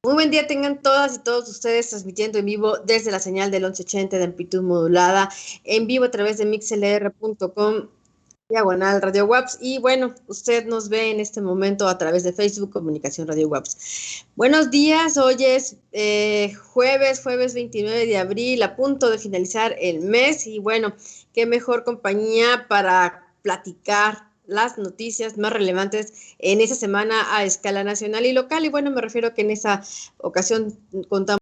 Muy buen día tengan todas y todos ustedes transmitiendo en vivo desde la señal del 1180 de amplitud modulada, en vivo a través de mixlr.com, diagonal Radio Waps. Y bueno, usted nos ve en este momento a través de Facebook Comunicación Radio Waps. Buenos días, hoy es jueves 29 de abril, a punto de finalizar el mes. Y bueno, qué mejor compañía para platicar las noticias más relevantes en esa semana a escala nacional y local. Y bueno, me refiero que en esa ocasión contamos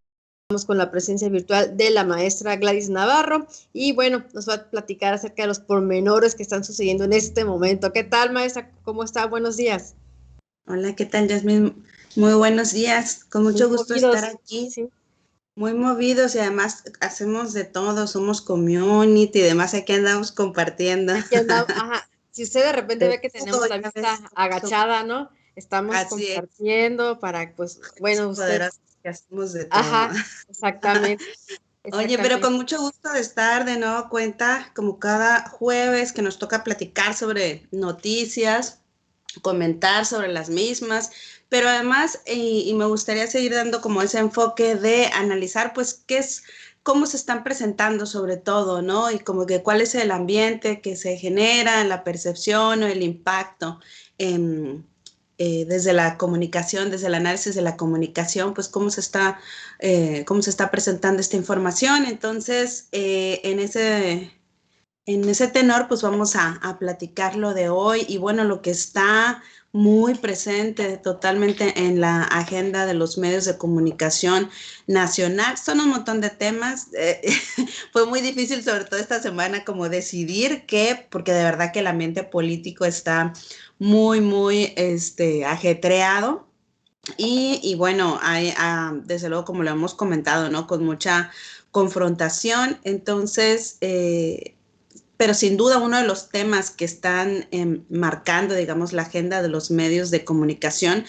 con la presencia virtual de la maestra Gladys Navarro y bueno, nos va a platicar acerca de los pormenores que están sucediendo en este momento. ¿Qué tal, maestra? ¿Cómo está? Buenos días. Hola, ¿qué tal, Yasmin? Muy buenos días, con mucho gusto estar aquí. Sí. Muy movidos y además hacemos de todo, somos community y demás, aquí andamos compartiendo. Aquí andamos, ajá. Si usted de repente ve que tenemos la vista agachada, ¿no? Estamos compartiendo para, pues, bueno, usted. Que hacemos de todo. Ajá, exactamente. Oye, pero con mucho gusto de estar de nuevo cuenta, como cada jueves que nos toca platicar sobre noticias, comentar sobre las mismas, pero además, y me gustaría seguir dando como ese enfoque de analizar, pues, cómo se están presentando sobre todo, ¿no? Y como que cuál es el ambiente que se genera, la percepción o el impacto desde la comunicación, desde el análisis de la comunicación, pues cómo se está presentando esta información. Entonces, en ese tenor, pues vamos a platicar lo de hoy y bueno, lo que está muy presente totalmente en la agenda de los medios de comunicación nacional. Son un montón de temas. Fue muy difícil, sobre todo esta semana, como decidir qué, porque de verdad que el ambiente político está muy ajetreado. Y bueno, hay, desde luego, como lo hemos comentado, ¿no? Con mucha confrontación. Entonces, pero sin duda uno de los temas que están marcando, digamos, la agenda de los medios de comunicación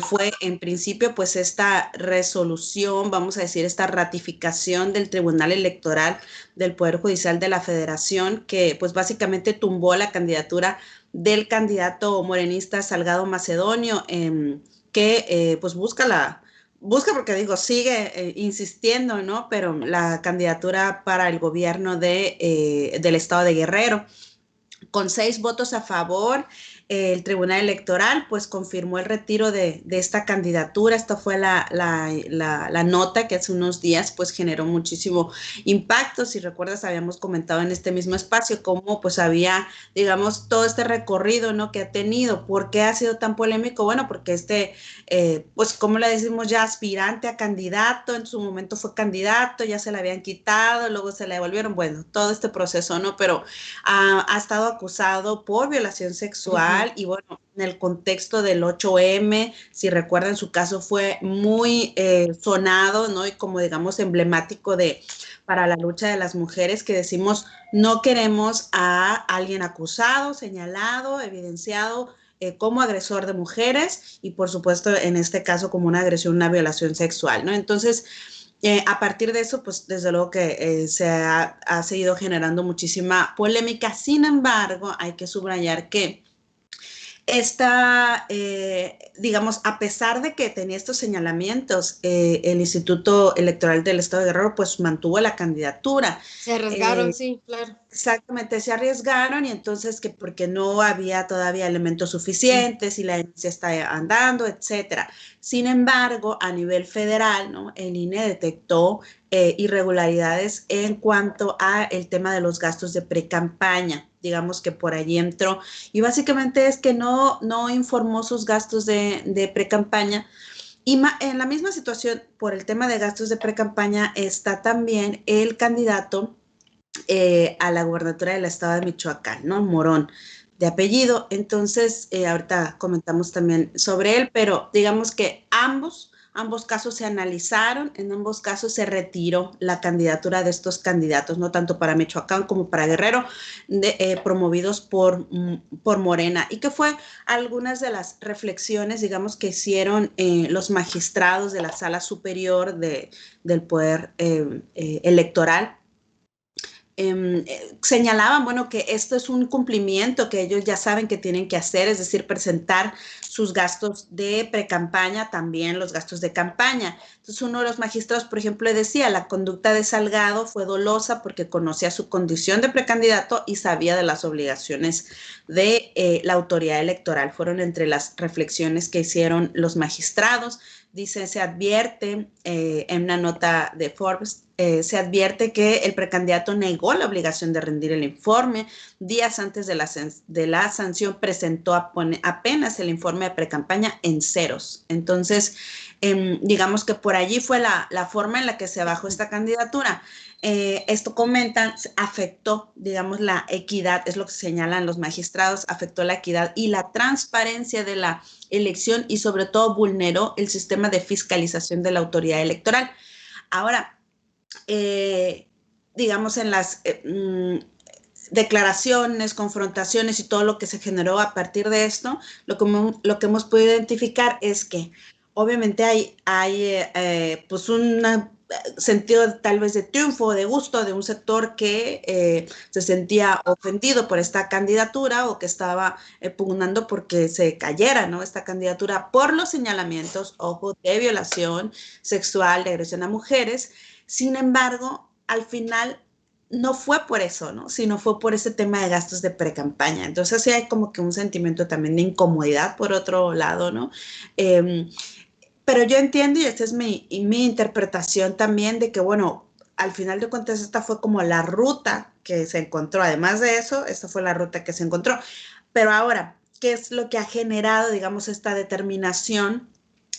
fue en principio pues esta resolución, vamos a decir, esta ratificación del Tribunal Electoral del Poder Judicial de la Federación que pues básicamente tumbó la candidatura del candidato morenista Salgado Macedonio que pues busca porque digo, sigue insistiendo, ¿no? Pero la candidatura para el gobierno del estado de Guerrero, con 6 votos a favor, el Tribunal Electoral pues confirmó el retiro de esta candidatura. Esta fue la nota que hace unos días pues generó muchísimo impacto. Si recuerdas, habíamos comentado en este mismo espacio cómo pues había, digamos, todo este recorrido, ¿no? Que ha tenido. ¿Por qué ha sido tan polémico? Bueno, porque pues como le decimos ya, aspirante a candidato, en su momento fue candidato, ya se le habían quitado, luego se le devolvieron, bueno, todo este proceso, ¿no? Pero ha estado acusado por violación sexual y bueno, en el contexto del 8M, si recuerdan, su caso fue muy sonado, ¿no? Y como digamos emblemático para la lucha de las mujeres, que decimos no queremos a alguien acusado, señalado, evidenciado como agresor de mujeres y por supuesto en este caso como una agresión, una violación sexual, ¿no? Entonces, a partir de eso, pues desde luego que se ha seguido generando muchísima polémica. Sin embargo, hay que subrayar que digamos, a pesar de que tenía estos señalamientos, el Instituto Electoral del Estado de Guerrero pues mantuvo la candidatura. Se arriesgaron, sí, claro. Exactamente, se arriesgaron y entonces que porque no había todavía elementos suficientes y la denuncia está andando, etcétera. Sin embargo, a nivel federal, ¿no? El INE detectó irregularidades en cuanto a el tema de los gastos de precampaña. Digamos que por allí entró y básicamente es que no informó sus gastos de precampaña. Y en la misma situación, por el tema de gastos de precampaña, está también el candidato a la gubernatura del estado de Michoacán, ¿no? Morón, de apellido. Entonces, ahorita comentamos también sobre él, pero digamos que ambos casos se analizaron, en ambos casos se retiró la candidatura de estos candidatos, no tanto para Michoacán como para Guerrero, promovidos por Morena, y que fue algunas de las reflexiones, digamos, que hicieron los magistrados de la Sala Superior del Poder Electoral señalaban, bueno, que esto es un cumplimiento que ellos ya saben que tienen que hacer, es decir, presentar sus gastos de precampaña, también los gastos de campaña. Entonces, uno de los magistrados, por ejemplo, le decía, la conducta de Salgado fue dolosa porque conocía su condición de precandidato y sabía de las obligaciones de la autoridad electoral. Fueron entre las reflexiones que hicieron los magistrados. Dice, se advierte en una nota de Forbes, se advierte que el precandidato negó la obligación de rendir el informe. Días antes de la sanción presentó apenas el informe de precampaña en ceros. Entonces, digamos que por allí fue la forma en la que se bajó esta candidatura. Esto comentan, afectó, digamos, la equidad, es lo que señalan los magistrados, afectó la equidad y la transparencia de la elección y sobre todo vulneró el sistema de fiscalización de la autoridad electoral. Ahora, digamos, en las declaraciones, confrontaciones y todo lo que se generó a partir de esto, lo que hemos podido identificar es que obviamente hay pues un sentido tal vez de triunfo, de gusto de un sector que se sentía ofendido por esta candidatura o que estaba pugnando porque se cayera, ¿no?, esta candidatura por los señalamientos, ojo, de violación sexual, de agresión a mujeres. Sin embargo, al final no fue por eso, ¿no?, sino fue por ese tema de gastos de precampaña. Entonces sí hay como que un sentimiento también de incomodidad por otro lado, ¿no? Pero yo entiendo, y esta es mi interpretación también, de que, bueno, al final de cuentas esta fue como la ruta que se encontró. Además de eso, esta fue la ruta que se encontró. Pero ahora, ¿qué es lo que ha generado, digamos, esta determinación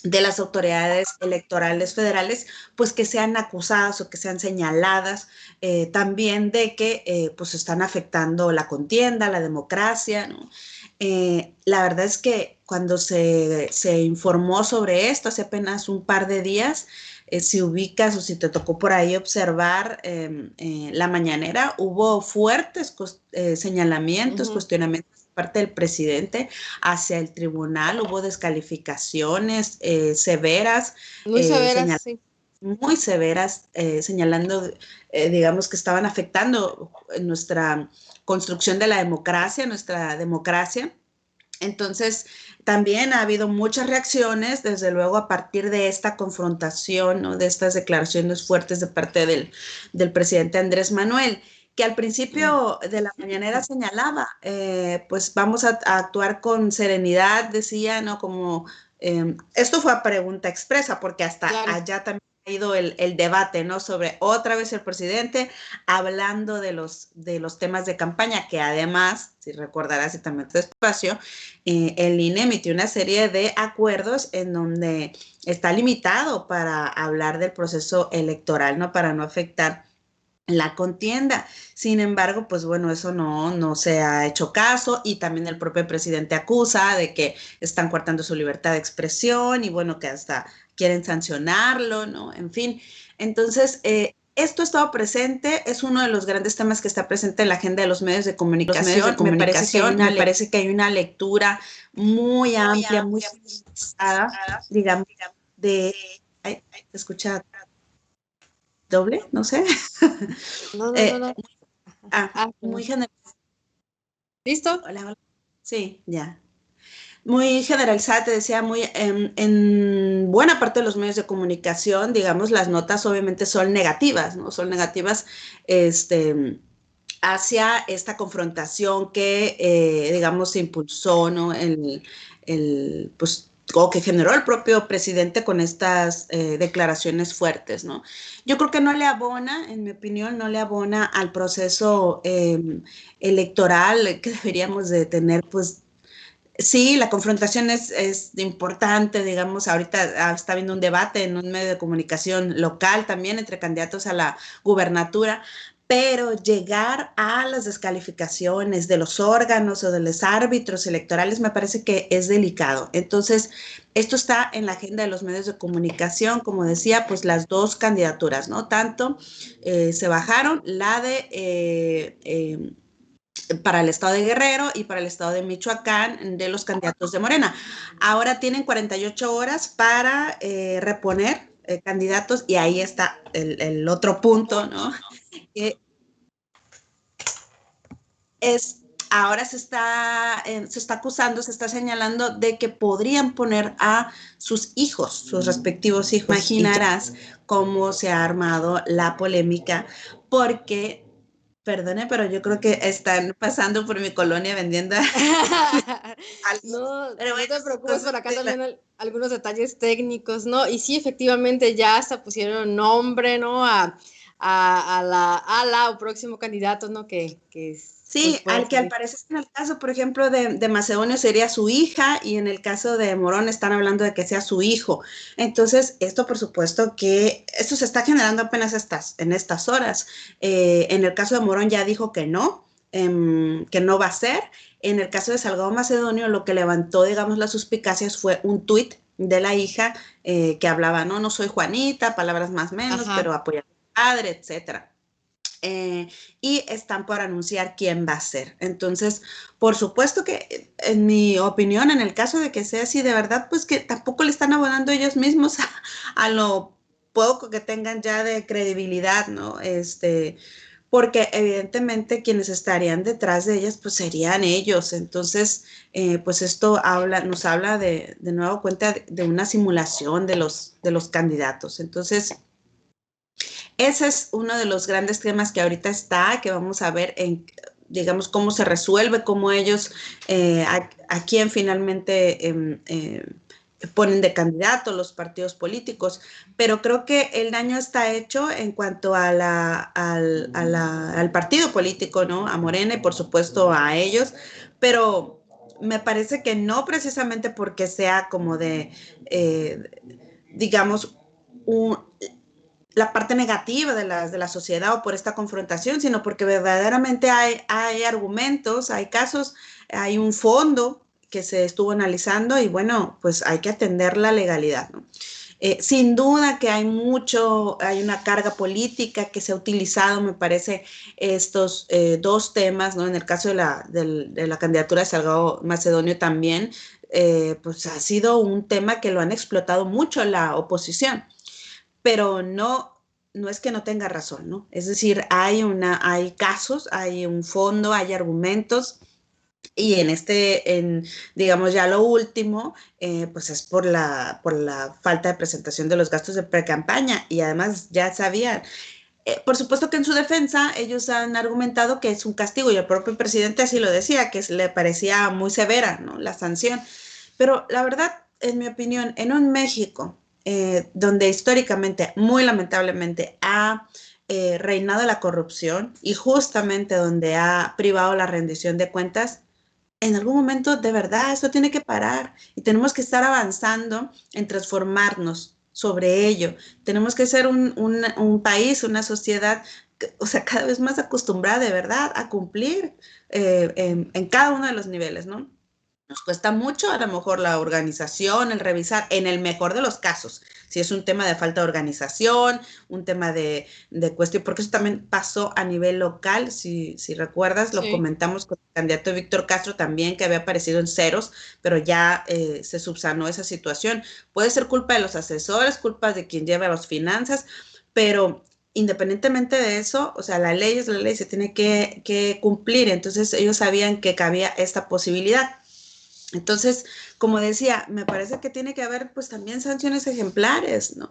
de las autoridades electorales federales, pues que sean acusadas o que sean señaladas también de que pues están afectando la contienda, la democracia, ¿no? La verdad es que cuando se informó sobre esto hace apenas un par de días, si ubicas o si te tocó por ahí observar la mañanera, hubo fuertes señalamientos, cuestionamientos parte del presidente hacia el tribunal, hubo descalificaciones severas, muy severas, sí. Muy severas, señalando, digamos, que estaban afectando nuestra construcción de la democracia, nuestra democracia. Entonces, también ha habido muchas reacciones, desde luego, a partir de esta confrontación, ¿no?, de estas declaraciones fuertes de parte del presidente Andrés Manuel, que al principio de la mañanera señalaba, pues vamos a actuar con serenidad, decía, ¿no? Como, esto fue a pregunta expresa, porque hasta allá también ha ido el debate, ¿no?, sobre otra vez el presidente hablando de los temas de campaña, que además, si recordarás y también tu espacio, el INE emitió una serie de acuerdos en donde está limitado para hablar del proceso electoral, ¿no?, para no afectar la contienda. Sin embargo, pues bueno, eso no se ha hecho caso, y también el propio presidente acusa de que están coartando su libertad de expresión y bueno, que hasta quieren sancionarlo, ¿no? En fin, entonces, esto ha estado presente, es uno de los grandes temas que está presente en la agenda de los medios de comunicación. Me parece que hay una lectura muy amplia, muy generalizada, digamos, de... Ay, ¿se escucha doble? No sé. No. Muy general. ¿Listo? Hola. Sí, ya. Muy generalizada, te decía, muy en buena parte de los medios de comunicación, digamos, las notas obviamente son negativas, ¿no? Son negativas hacia esta confrontación que, digamos, se impulsó, ¿no?, pues, o que generó el propio presidente con estas declaraciones fuertes, ¿no? Yo creo que no le abona, en mi opinión, no le abona al proceso electoral que deberíamos de tener, pues. Sí, la confrontación es importante, digamos, ahorita está habiendo un debate en un medio de comunicación local también entre candidatos a la gubernatura, pero llegar a las descalificaciones de los órganos o de los árbitros electorales me parece que es delicado. Entonces, esto está en la agenda de los medios de comunicación, como decía, pues las dos candidaturas, ¿no? Tanto se bajaron la de... para el estado de Guerrero y para el estado de Michoacán de los candidatos de Morena. Ahora tienen 48 horas para reponer candidatos, y ahí está el otro punto, ¿no? ahora se está acusando, se está señalando de que podrían poner a sus hijos, sus respectivos hijos. Imaginarás cómo se ha armado la polémica, porque, perdone, pero yo creo que están pasando por mi colonia vendiendo No, pero bueno, no te preocupes, por acá también algunos detalles técnicos, ¿no? Y sí, efectivamente ya hasta pusieron nombre, ¿no? A la o próximo candidato, ¿no? Que sí, pues, al que al parecer en el caso, por ejemplo, de Macedonio sería su hija y en el caso de Morón están hablando de que sea su hijo. Entonces, esto por supuesto que esto se está generando apenas en estas horas. En el caso de Morón ya dijo que no va a ser. En el caso de Salgado Macedonio, lo que levantó, digamos, las suspicacias fue un tuit de la hija que hablaba, no soy Juanita, palabras más o menos, ajá, pero apoyar al padre, etcétera. Y están por anunciar quién va a ser. Entonces, por supuesto que, en mi opinión, en el caso de que sea así, de verdad, pues que tampoco le están abonando ellos mismos a lo poco que tengan ya de credibilidad, ¿no? Porque evidentemente quienes estarían detrás de ellas, pues serían ellos. Entonces, pues esto nos habla de nuevo cuenta de una simulación de los candidatos. Entonces, ese es uno de los grandes temas que ahorita está, que vamos a ver digamos, cómo se resuelve, cómo ellos, a quién finalmente ponen de candidato los partidos políticos, pero creo que el daño está hecho en cuanto al partido político, ¿no? A Morena y por supuesto a ellos, pero me parece que no precisamente porque sea como digamos, la parte negativa de la sociedad o por esta confrontación, sino porque verdaderamente hay argumentos, hay casos, hay un fondo que se estuvo analizando y bueno, pues hay que atender la legalidad, ¿no? Sin duda que hay una carga política que se ha utilizado, me parece, estos dos temas, ¿no? En el caso de la candidatura de Salgado Macedonio también, pues ha sido un tema que lo han explotado mucho la oposición. Pero no es que no tenga razón, ¿no? Es decir, hay casos, hay un fondo, hay argumentos, y digamos ya lo último, pues es por la falta de presentación de los gastos de pre-campaña, y además ya sabían. Por supuesto que en su defensa ellos han argumentado que es un castigo, y el propio presidente así lo decía, que le parecía muy severa, ¿no? La sanción. Pero la verdad, en mi opinión, en un México donde históricamente, muy lamentablemente, ha reinado la corrupción y justamente donde ha privado la rendición de cuentas, en algún momento de verdad esto tiene que parar y tenemos que estar avanzando en transformarnos sobre ello. Tenemos que ser un país, una sociedad, o sea, cada vez más acostumbrada de verdad a cumplir en cada uno de los niveles, ¿no? Nos cuesta mucho a lo mejor la organización, el revisar, en el mejor de los casos, si es un tema de falta de organización, un tema de cuestión, porque eso también pasó a nivel local, si recuerdas, lo comentamos con el candidato Víctor Castro también, que había aparecido en ceros, pero ya se subsanó esa situación. Puede ser culpa de los asesores, culpa de quien lleva las finanzas, pero independientemente de eso, o sea, la ley es la ley, se tiene que cumplir. Entonces ellos sabían que cabía esta posibilidad. Entonces, como decía, me parece que tiene que haber pues también sanciones ejemplares, ¿no?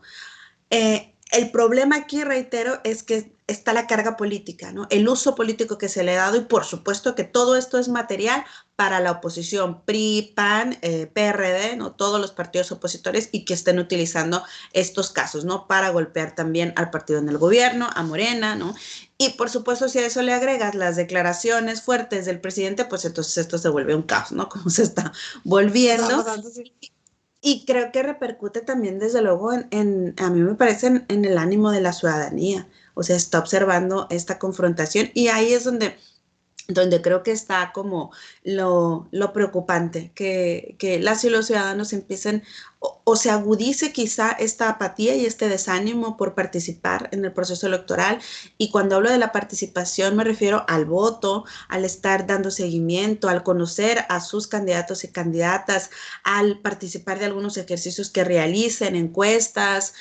El problema aquí, reitero, es que está la carga política, ¿no? El uso político que se le ha dado, y por supuesto que todo esto es material para la oposición, PRI, PAN, PRD, ¿no? Todos los partidos opositores, y que estén utilizando estos casos, ¿no? Para golpear también al partido en el gobierno, a Morena, ¿no? Y por supuesto, si a eso le agregas las declaraciones fuertes del presidente, pues entonces esto se vuelve un caos, ¿no? Como se está volviendo. Y creo que repercute también, desde luego, a mí me parece, en el ánimo de la ciudadanía. O sea, está observando esta confrontación, y ahí es donde creo que está como lo preocupante, que las y los ciudadanos empiecen o se agudice quizá esta apatía y este desánimo por participar en el proceso electoral. Y cuando hablo de la participación me refiero al voto, al estar dando seguimiento, al conocer a sus candidatos y candidatas, al participar de algunos ejercicios que realicen, encuestas,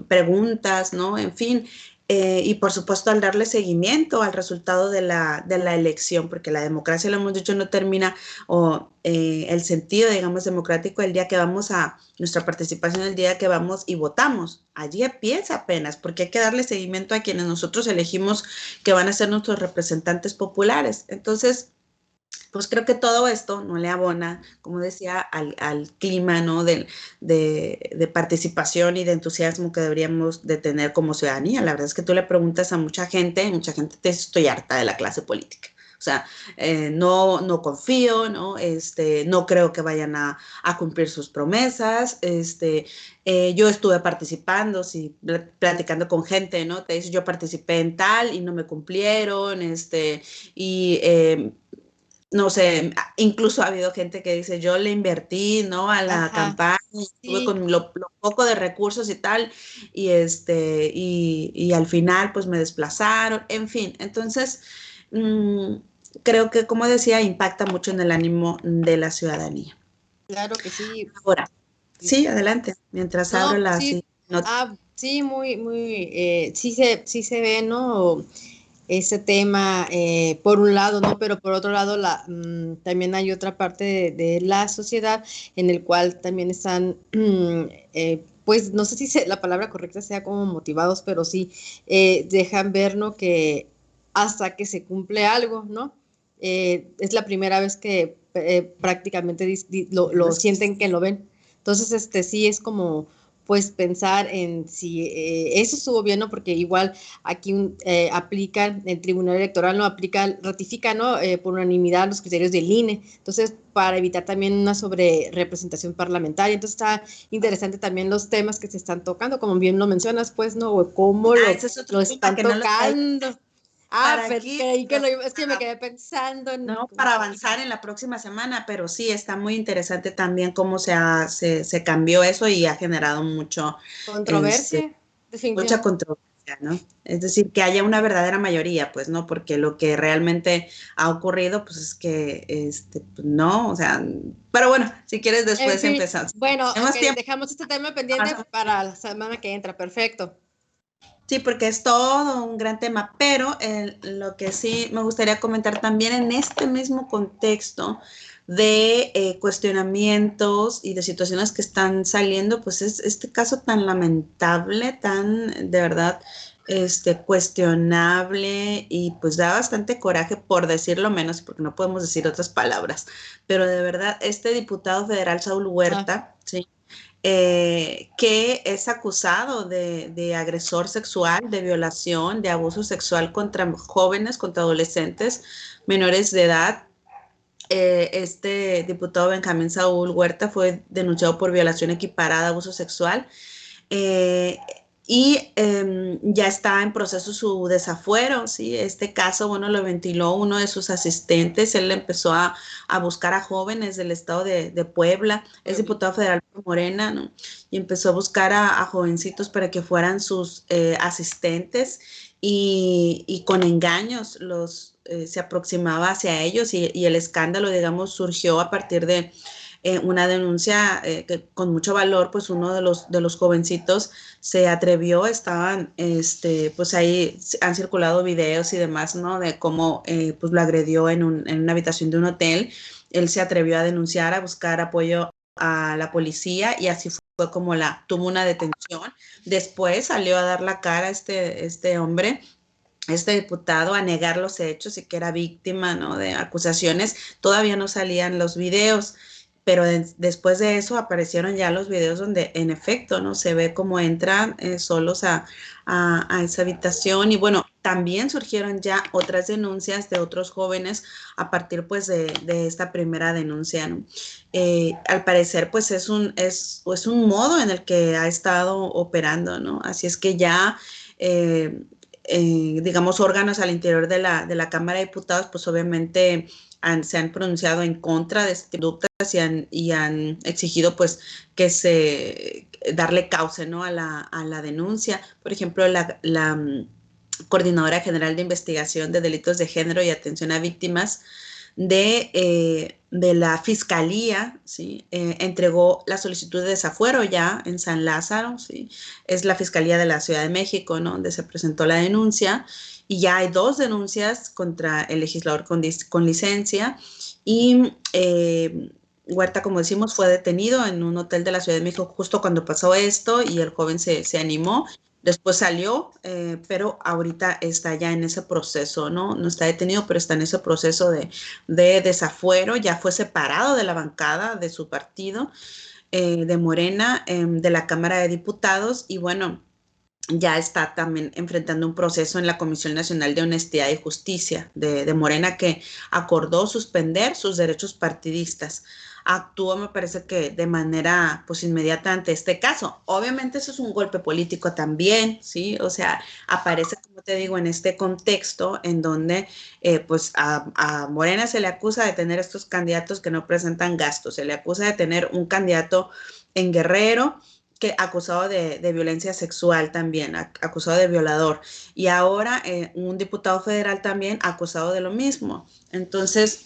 preguntas, ¿no? En fin, y por supuesto al darle seguimiento al resultado de la elección, porque la democracia, lo hemos dicho, no termina, o el sentido, digamos, democrático el día que vamos a, nuestra participación el día que vamos y votamos. Allí empieza apenas, porque hay que darle seguimiento a quienes nosotros elegimos que van a ser nuestros representantes populares. Entonces, pues creo que todo esto no le abona, como decía, al clima, ¿no? de participación y de entusiasmo que deberíamos de tener como ciudadanía. La verdad es que tú le preguntas a mucha gente te dice, estoy harta de la clase política. O sea, no confío, ¿no? No creo que vayan a cumplir sus promesas. Yo estuve participando, sí, platicando con gente, ¿no? Te dice, yo participé en tal y no me cumplieron, y no sé, incluso ha habido gente que dice, yo le invertí, ¿no? A la campaña, estuve sí. con lo poco de recursos y tal, y al final pues me desplazaron, en fin. Entonces, creo que, como decía, impacta mucho en el ánimo de la ciudadanía. Claro que sí. Ahora, sí, adelante, mientras abro No, la sí, siguiente nota. sí, sí se ve, ¿no? Ese tema, por un lado, ¿no? Pero por otro lado, también hay otra parte de la sociedad en el cual también están, pues, no sé si la palabra correcta sea como motivados, pero sí dejan ver, ¿no? Que hasta que se cumple algo, ¿no? Es la primera vez que prácticamente lo sienten que lo ven. Entonces, sí es como pues pensar en si eso estuvo bien, ¿no? Porque igual aquí aplican, el Tribunal Electoral no aplica, ratifica, ¿no? Por unanimidad los criterios del INE. Entonces, para evitar también una sobre representación parlamentaria. Entonces, está interesante también los temas que se están tocando, como bien lo mencionas, pues, ¿no? O cómo Ese es otro lo tema están que no lo traía tocando. para Pero aquí, creí que pero es que me quedé pensando en... no para avanzar en la próxima semana, pero sí está muy interesante también cómo se cambió eso y ha generado este, Controversia, mucha definitivamente. controversia, ¿no? Es decir, que haya una verdadera mayoría, pues, ¿no? Porque lo que realmente ha ocurrido, pues es que, pues, no, o sea, pero bueno, si quieres En después fin, empezamos. bueno, ok, Tenemos tiempo, dejamos este tema pendiente avanzamos. para la semana que entra. Perfecto. Sí, porque es todo un gran tema, pero lo que sí me gustaría comentar también en este mismo contexto de cuestionamientos y de situaciones que están saliendo, pues es este caso tan lamentable, tan de verdad cuestionable y pues da bastante coraje por decirlo menos, porque no podemos decir otras palabras, pero de verdad este diputado federal Saúl Ah, Huerta, ¿sí? Que es acusado de agresor sexual, de violación, de abuso sexual contra jóvenes, contra adolescentes menores de edad. Este diputado Benjamín Saúl Huerta fue denunciado por violación equiparada, abuso sexual, eh, y ya está en proceso su desafuero, ¿sí? Este caso, bueno, lo ventiló uno de sus asistentes, él empezó a buscar a jóvenes del estado de Puebla, es Puebla. diputado federal por Morena, ¿no? Y empezó a buscar a jovencitos para que fueran sus asistentes y con engaños se aproximaba hacia ellos y el escándalo, digamos, surgió a partir de una denuncia que con mucho valor, pues uno de los jovencitos se atrevió, estaban, pues ahí han circulado videos y demás, ¿no? De cómo, pues lo agredió en una habitación de un hotel. Él se atrevió a denunciar, a buscar apoyo a la policía y así fue como tuvo una detención. Después salió a dar la cara este hombre, este diputado, a negar los hechos y que era víctima, ¿no? De acusaciones. Todavía no salían los videos, pero después de eso aparecieron ya los videos donde en efecto, ¿no? Se ve cómo entran solos a esa habitación y bueno, también surgieron ya otras denuncias de otros jóvenes a partir pues de esta primera denuncia, ¿no? Al parecer pues es un modo en el que ha estado operando, ¿no? Así es que ya digamos, órganos al interior de la Cámara de Diputados, pues obviamente se han pronunciado en contra de este conductas y han exigido pues que darle cauce, ¿no? a la denuncia. Por ejemplo, la Coordinadora General de Investigación de Delitos de Género y Atención a Víctimas de la Fiscalía, ¿sí? Entregó la solicitud de desafuero ya en San Lázaro, ¿sí? Es la Fiscalía de la Ciudad de México, ¿no? Donde se presentó la denuncia, y ya hay 2 denuncias contra el legislador con licencia, y Huerta, como decimos, fue detenido en un hotel de la Ciudad de México justo cuando pasó esto, y el joven se animó. Después salió, pero ahorita está ya en ese proceso, ¿no? No está detenido, pero está en ese proceso de desafuero. Ya fue separado de la bancada de su partido, de Morena, de la Cámara de Diputados, y bueno, ya está también enfrentando un proceso en la Comisión Nacional de Honestidad y Justicia de Morena, que acordó suspender sus derechos partidistas. Actuó, me parece que de manera pues inmediata ante este caso. Obviamente eso es un golpe político también, ¿sí? O sea, aparece, como te digo, en este contexto en donde pues a Morena se le acusa de tener estos candidatos que no presentan gastos, se le acusa de tener un candidato en Guerrero que acusado de violencia sexual también, acusado de violador, y ahora un diputado federal también acusado de lo mismo. Entonces,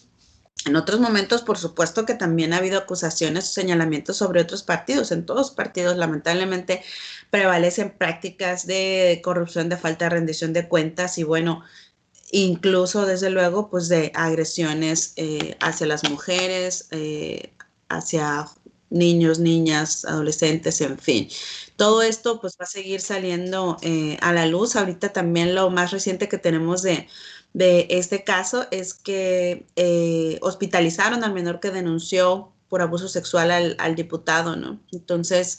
en otros momentos, por supuesto que también ha habido acusaciones o señalamientos sobre otros partidos. En todos los partidos, lamentablemente, prevalecen prácticas de corrupción, de falta de rendición de cuentas, y bueno, incluso desde luego pues de agresiones hacia las mujeres, hacia niños, niñas, adolescentes, en fin. Todo esto pues va a seguir saliendo a la luz. Ahorita también lo más reciente que tenemos de este caso es que hospitalizaron al menor que denunció por abuso sexual al diputado, ¿no? Entonces,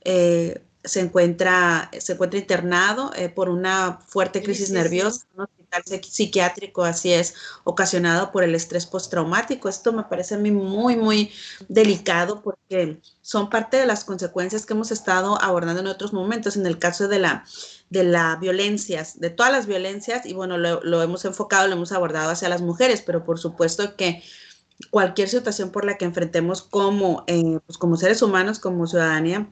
se encuentra internado por una fuerte crisis nerviosa, un hospital psiquiátrico, así es, ocasionado por el estrés postraumático. Esto me parece a mí muy, muy delicado, porque son parte de las consecuencias que hemos estado abordando en otros momentos, en el caso de la violencia, de todas las violencias, y bueno, lo hemos enfocado, lo hemos abordado hacia las mujeres, pero por supuesto que cualquier situación por la que enfrentemos pues como seres humanos, como ciudadanía,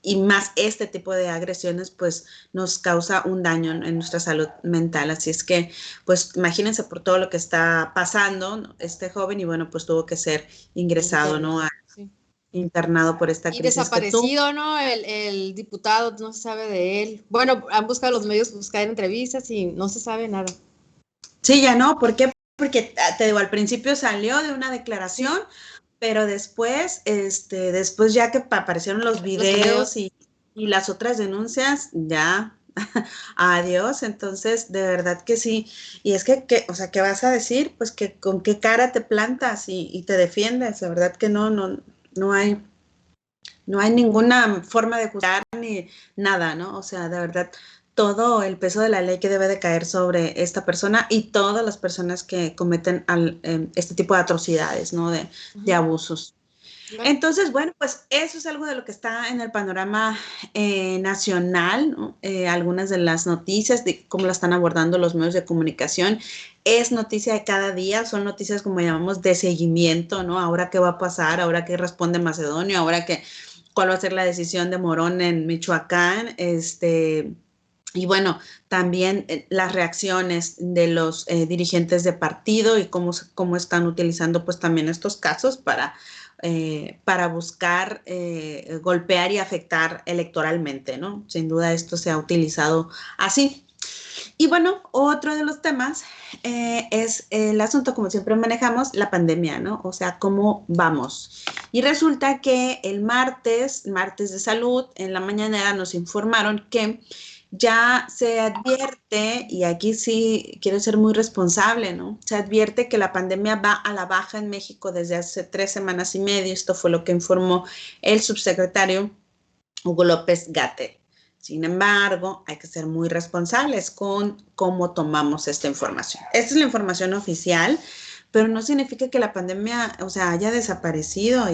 y más este tipo de agresiones, pues nos causa un daño en nuestra salud mental. Así es que, pues imagínense por todo lo que está pasando, ¿no? Este joven, y bueno, pues tuvo que ser ingresado, ¿no? Sí. Internado por esta Y crisis desaparecido, ¿no? El diputado, no se sabe de él. Bueno, han buscado los medios buscar entrevistas y no se sabe nada. Sí, ya no, ¿por qué? Porque te digo, al principio salió de una declaración, pero después ya que aparecieron los videos y las otras denuncias, ya, adiós. Entonces, de verdad que sí. Y es o sea, ¿qué vas a decir? Pues que con qué cara te plantas y te defiendes. De verdad que no hay ninguna forma de juzgar ni nada, ¿no? O sea, de verdad, todo el peso de la ley que debe de caer sobre esta persona y todas las personas que cometen este tipo de atrocidades, ¿no? De abusos. Entonces, bueno, pues eso es algo de lo que está en el panorama nacional, ¿no? Algunas de las noticias, de cómo la están abordando los medios de comunicación. Es noticia de cada día, son noticias como llamamos de seguimiento, ¿no? Ahora qué va a pasar, ahora qué responde Macedonio, ahora cuál va a ser la decisión de Morón en Michoacán, y bueno, también las reacciones de los dirigentes de partido y cómo están utilizando pues también estos casos para buscar golpear y afectar electoralmente, ¿no? Sin duda esto se ha utilizado así. Y bueno, otro de los temas es el asunto, como siempre manejamos, la pandemia, ¿no? O sea, ¿cómo vamos? Y resulta que el martes de salud, en la mañanera nos informaron que ya se advierte, y aquí sí quiero ser muy responsable, ¿no? Se advierte que la pandemia va a la baja en México desde hace 3 semanas y media. Esto fue lo que informó el subsecretario Hugo López-Gatell. Sin embargo, hay que ser muy responsables con cómo tomamos esta información. Esta es la información oficial, pero no significa que la pandemia, o sea, haya desaparecido,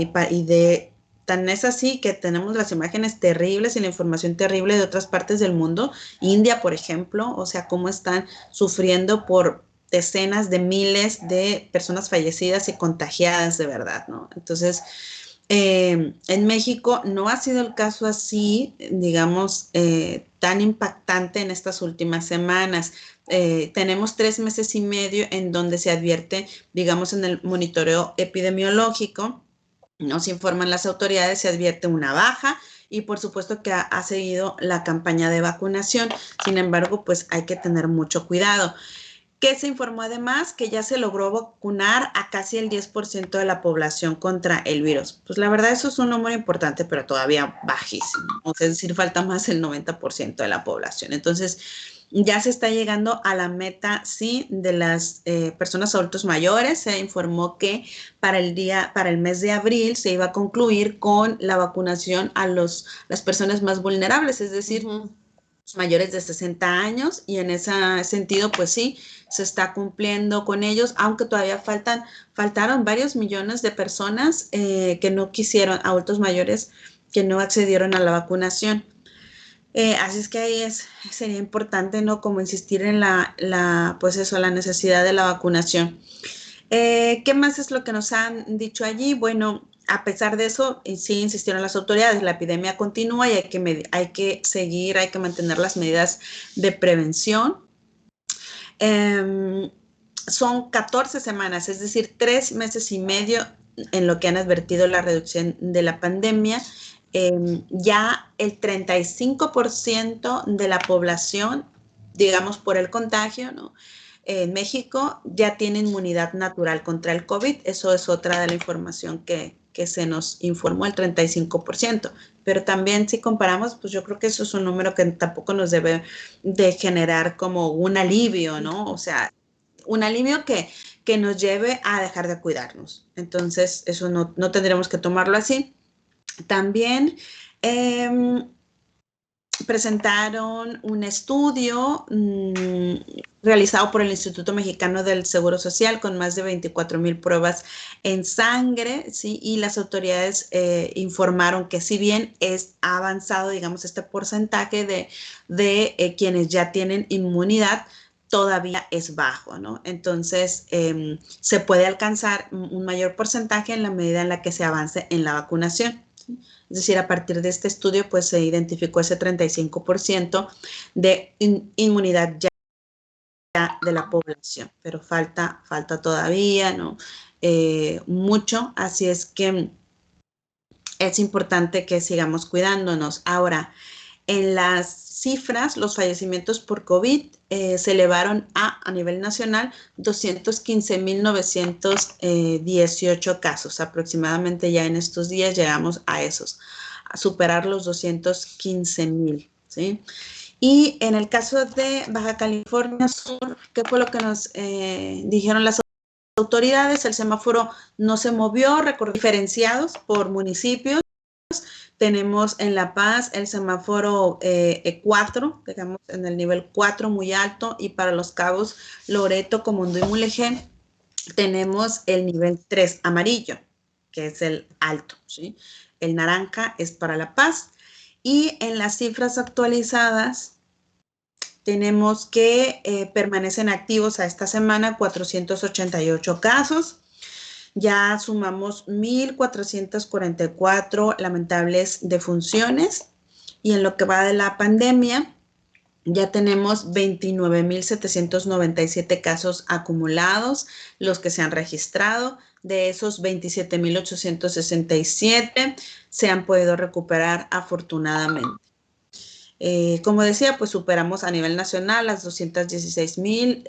tan es así que tenemos las imágenes terribles y la información terrible de otras partes del mundo. India, por ejemplo, o sea, cómo están sufriendo por decenas de miles de personas fallecidas y contagiadas de verdad, ¿no? Entonces, En México no ha sido el caso así, digamos, tan impactante en estas últimas semanas. Tenemos 3 meses y medio en donde se advierte, digamos, en el monitoreo epidemiológico, nos informan las autoridades, se advierte una baja y por supuesto que ha seguido la campaña de vacunación. Sin embargo, pues hay que tener mucho cuidado. Que se informó además que ya se logró vacunar a casi el 10% de la población contra el virus. Pues la verdad eso es un número importante, pero todavía bajísimo. O sea, es decir, falta más del 90% de la población. Entonces, ya se está llegando a la meta, sí, de las personas adultos mayores. Se informó que para el mes de abril se iba a concluir con la vacunación a las personas más vulnerables, es decir, mayores de 60 años, y en ese sentido, pues sí, se está cumpliendo con ellos, aunque todavía faltaron varios millones de personas que no quisieron, adultos mayores que no accedieron a la vacunación. Así es que ahí sería importante, ¿no? Como insistir en pues eso, la necesidad de la vacunación. ¿Qué más es lo que nos han dicho allí? Bueno, a pesar de eso, sí insistieron las autoridades, la epidemia continúa y hay que seguir, hay que mantener las medidas de prevención. Son 14 semanas, es decir, 3 meses y medio en lo que han advertido la reducción de la pandemia. Ya el 35% de la población, digamos, por el contagio, ¿no? En México ya tiene inmunidad natural contra el COVID. Eso es otra de la información que se nos informó, el 35%. Pero también si comparamos, pues yo creo que eso es un número que tampoco nos debe de generar como un alivio, ¿no? O sea, un alivio que nos lleve a dejar de cuidarnos. Entonces, eso no tendremos que tomarlo así. También presentaron un estudio realizado por el Instituto Mexicano del Seguro Social con más de 24,000 pruebas en sangre, ¿sí? Y las autoridades informaron que si bien ha avanzado, digamos, este porcentaje de quienes ya tienen inmunidad, todavía es bajo, ¿no? Entonces, se puede alcanzar un mayor porcentaje en la medida en la que se avance en la vacunación. Es decir, a partir de este estudio, pues se identificó ese 35% de inmunidad ya de la población, pero falta todavía, ¿no? Mucho, así es que es importante que sigamos cuidándonos. Ahora, en las cifras, los fallecimientos por COVID se elevaron a nivel nacional 215,918 casos. Aproximadamente ya en estos días llegamos a superar los 215,000, ¿sí? Y en el caso de Baja California Sur, ¿qué fue lo que nos dijeron las autoridades? El semáforo no se movió, diferenciados por municipios. Tenemos en La Paz el semáforo 4, digamos en el nivel 4 muy alto, y para Los Cabos, Loreto, Comondú y Mulegé tenemos el nivel 3 amarillo, que es el alto, ¿sí? El naranja es para La Paz. Y en las cifras actualizadas tenemos que permanecen activos a esta semana 488 casos. Ya sumamos 1,444 lamentables defunciones, y en lo que va de la pandemia ya tenemos 29,797 casos acumulados, los que se han registrado. De esos, 27,867 se han podido recuperar afortunadamente. Como decía, pues superamos a nivel nacional las 216,000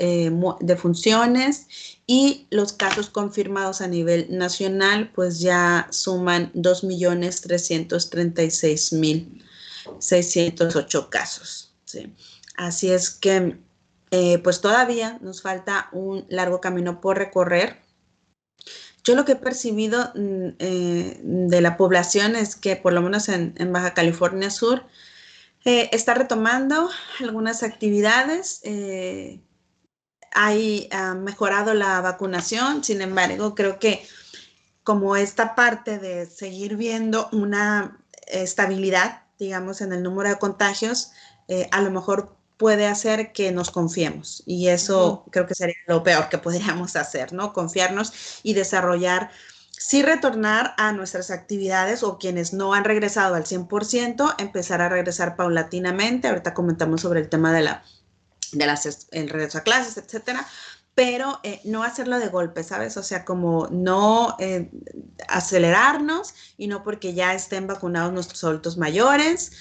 defunciones, y los casos confirmados a nivel nacional pues ya suman 2,336,608 casos, ¿sí? Así es que pues todavía nos falta un largo camino por recorrer. Yo lo que he percibido de la población es que por lo menos en Baja California Sur está retomando algunas actividades, ha mejorado la vacunación. Sin embargo, creo que como esta parte de seguir viendo una estabilidad, digamos, en el número de contagios, a lo mejor puede hacer que nos confiemos, y eso creo que sería lo peor que podríamos hacer, ¿no? Confiarnos y desarrollar sí retornar a nuestras actividades, o quienes no han regresado al 100%, empezar a regresar paulatinamente. Ahorita comentamos sobre el tema de el regreso a clases, etcétera, pero no hacerlo de golpe, ¿sabes? O sea, como no acelerarnos, y no porque ya estén vacunados nuestros adultos mayores,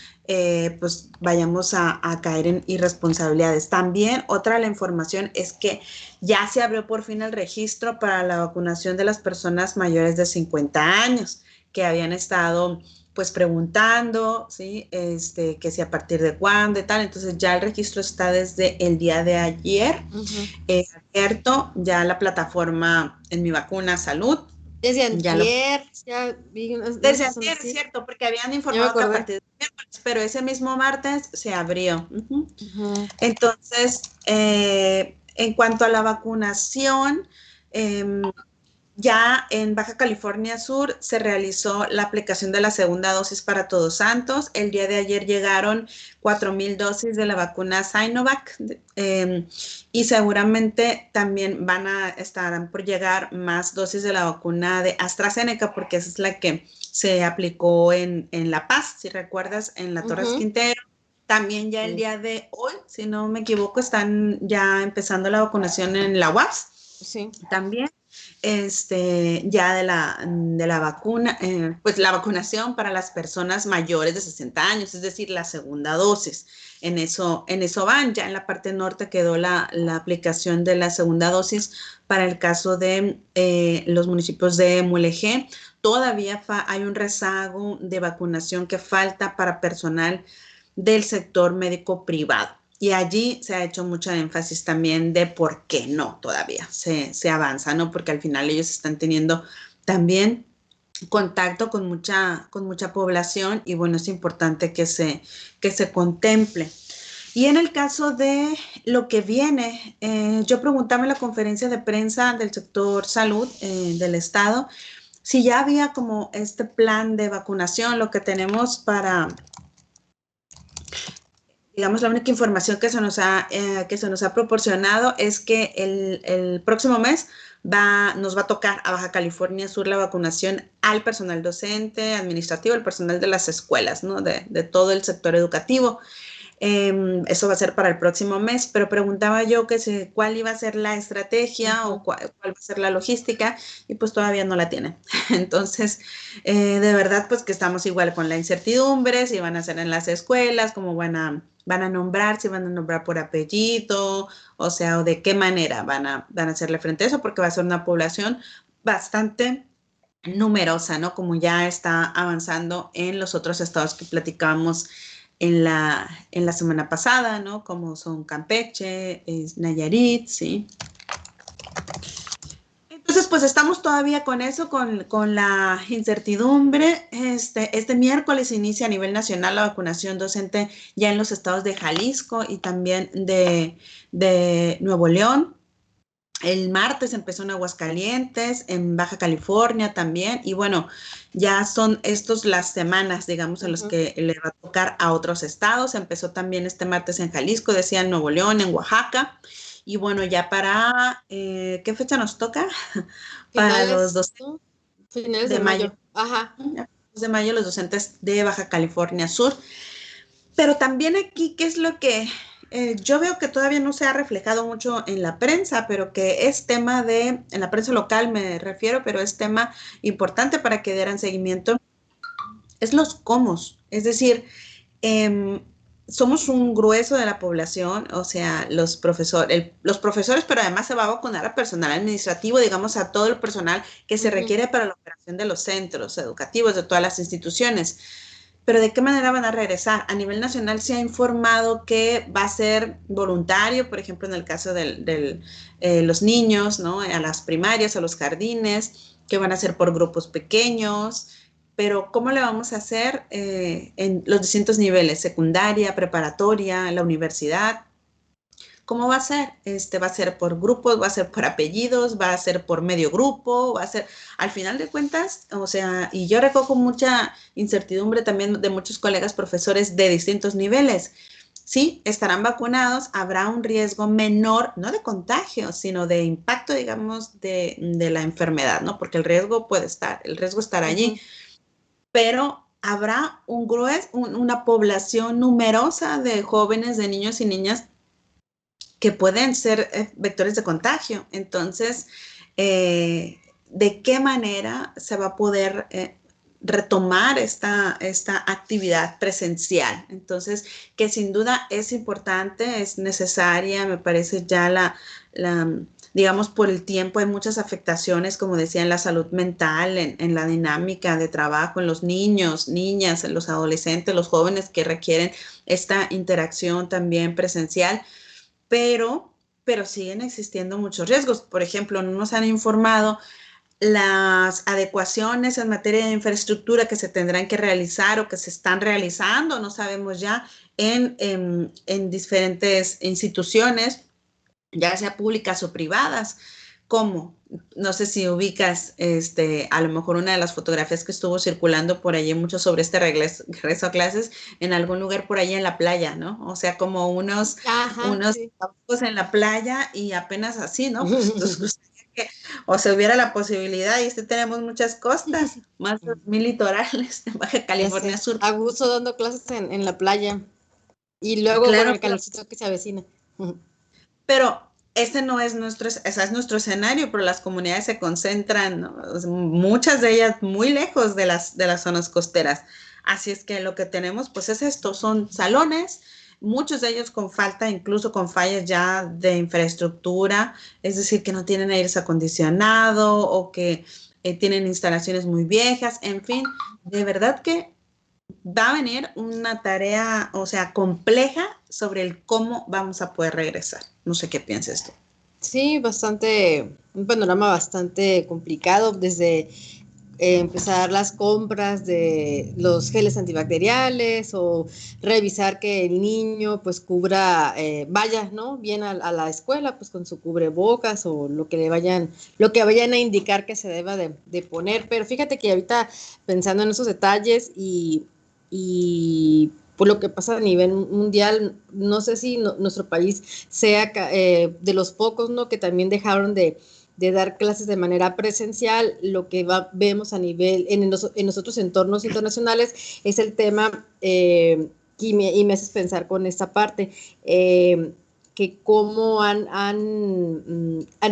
pues vayamos a caer en irresponsabilidades. También otra de la información es que ya se abrió por fin el registro para la vacunación de las personas mayores de 50 años, que habían estado pues preguntando, ¿sí? Que si a partir de cuándo y tal. Entonces ya el registro está desde el día de ayer, abierto ya la plataforma En Mi Vacuna Salud. Desde antier, ya vi desde antier, es cierto, porque habían informado que a partir de miércoles, pero ese mismo martes se abrió. Entonces, en cuanto a la vacunación, ya en Baja California Sur se realizó la aplicación de la segunda dosis para Todos Santos. El día de ayer llegaron 4,000 dosis de la vacuna Sinovac, y seguramente también estarán por llegar más dosis de la vacuna de AstraZeneca, porque esa es la que se aplicó en La Paz, si recuerdas, en la Torres Quintero. También ya el día de hoy, si no me equivoco, están ya empezando la vacunación en la UAPS. Sí. También. Ya de la vacuna, pues la vacunación para las personas mayores de 60 años, es decir, la segunda dosis. En eso van. Ya en la parte norte quedó la aplicación de la segunda dosis para el caso de los municipios de Mulegé. Todavía hay un rezago de vacunación que falta para personal del sector médico privado. Y allí se ha hecho mucho énfasis también de por qué no todavía se avanza, ¿no? Porque al final ellos están teniendo también contacto con mucha población, y bueno, es importante que se contemple. Y en el caso de lo que viene, yo preguntaba en la conferencia de prensa del sector salud del estado si ya había como este plan de vacunación. Lo que tenemos para, digamos, la única información que se nos ha proporcionado es que el próximo mes nos va a tocar a Baja California Sur la vacunación al personal docente, administrativo, el personal de las escuelas, ¿no? De todo el sector educativo. Eso va a ser para el próximo mes, pero preguntaba yo cuál iba a ser la estrategia o cuál va a ser la logística, y pues todavía no la tienen. Entonces, de verdad, pues que estamos igual con la incertidumbre, si van a ser en las escuelas, cómo van a nombrar, si van a nombrar por apellido, o sea, o de qué manera van a hacerle frente a eso, porque va a ser una población bastante numerosa, ¿no? Como ya está avanzando en los otros estados que platicábamos en la semana pasada, ¿no? Como son Campeche, Nayarit, ¿sí? Entonces, pues estamos todavía con eso, con la incertidumbre. Este miércoles inicia a nivel nacional la vacunación docente ya en los estados de Jalisco y también de Nuevo León. El martes empezó en Aguascalientes, en Baja California también, y bueno, ya son estos las semanas, digamos, en los que le va a tocar a otros estados. Empezó también este martes en Jalisco, decía, en Nuevo León, en Oaxaca, y bueno, ya para, ¿qué fecha nos toca? Para los docentes finales de mayo. Ajá. De mayo, los docentes de Baja California Sur. Pero también aquí, ¿qué es lo que yo veo que todavía no se ha reflejado mucho en la prensa, pero que es tema en la prensa local me refiero, pero es tema importante para que dieran seguimiento, es los cómo? Es decir, somos un grueso de la población, o sea, los profesores, pero además se va a vacunar a personal administrativo, digamos, a todo el personal que se requiere para la operación de los centros educativos, de todas las instituciones. Pero ¿de qué manera van a regresar? A nivel nacional se ha informado que va a ser voluntario, por ejemplo, en el caso de los niños, ¿no? A las primarias, a los jardines, que van a ser por grupos pequeños. Pero ¿cómo le vamos a hacer en los distintos niveles? Secundaria, preparatoria, la universidad. ¿Cómo va a ser? Va a ser por grupos, va a ser por apellidos, va a ser por medio grupo, va a ser, al final de cuentas, o sea, y yo recojo mucha incertidumbre también de muchos colegas profesores de distintos niveles. sí, estarán vacunados, habrá un riesgo menor, no de contagio, sino de impacto, digamos, de la enfermedad, ¿no? Porque el riesgo estará allí, pero habrá una población numerosa de jóvenes, de niños y niñas que pueden ser vectores de contagio. Entonces, ¿de qué manera se va a poder retomar esta actividad presencial? Entonces, que sin duda es importante, es necesaria, me parece ya digamos, por el tiempo hay muchas afectaciones, como decía, en la salud mental, en la dinámica de trabajo, en los niños, niñas, en los adolescentes, los jóvenes que requieren esta interacción también presencial, pero, pero siguen existiendo muchos riesgos. Por ejemplo, no nos han informado las adecuaciones en materia de infraestructura que se tendrán que realizar o que se están realizando, no sabemos ya, en diferentes instituciones, ya sea públicas o privadas. ¿Cómo? No sé si ubicas a lo mejor una de las fotografías que estuvo circulando por allí mucho sobre este regreso a clases en algún lugar por allí en la playa, ¿no? O sea, como unos Sí. campos en la playa y apenas así, ¿no? Pues nos gustaría que o se hubiera la posibilidad, y tenemos muchas costas, más de 2,000 litorales en Baja California Sur. A gusto dando clases en la playa y luego con Claro, el calorcito que se avecina. pero ese no es ese es nuestro escenario, pero las comunidades se concentran, ¿no? Muchas de ellas muy lejos de las zonas costeras. Así es que lo que tenemos, pues es esto, son salones, muchos de ellos con falta, incluso con fallas ya de infraestructura, es decir, que no tienen aire acondicionado o que tienen instalaciones muy viejas, en fin, de verdad que va a venir una tarea, o sea, compleja sobre el cómo vamos a poder regresar. No sé qué piensas tú. Sí, un panorama bastante complicado desde empezar las compras de los geles antibacteriales o revisar que el niño pues vaya, ¿no? Bien a la escuela pues con su cubrebocas o lo que vayan a indicar que se deba de poner. Pero fíjate que ahorita pensando en esos detalles y por lo que pasa a nivel mundial, no sé si nuestro país sea de los pocos, ¿no? Que también dejaron de dar clases de manera presencial. Lo que vemos a nivel, en los otros entornos internacionales, es el tema, y me haces pensar con esta parte, que cómo han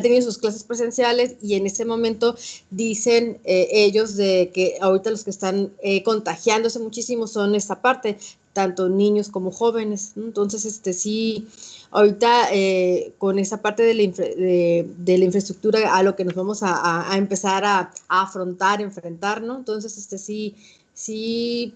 tenido sus clases presenciales y en ese momento dicen ellos de que ahorita los que están contagiándose muchísimo son esta parte, tanto niños como jóvenes, ¿no? Entonces, sí, ahorita con esa parte de la infraestructura a lo que nos vamos a empezar a afrontar, enfrentar, ¿no? Entonces, sí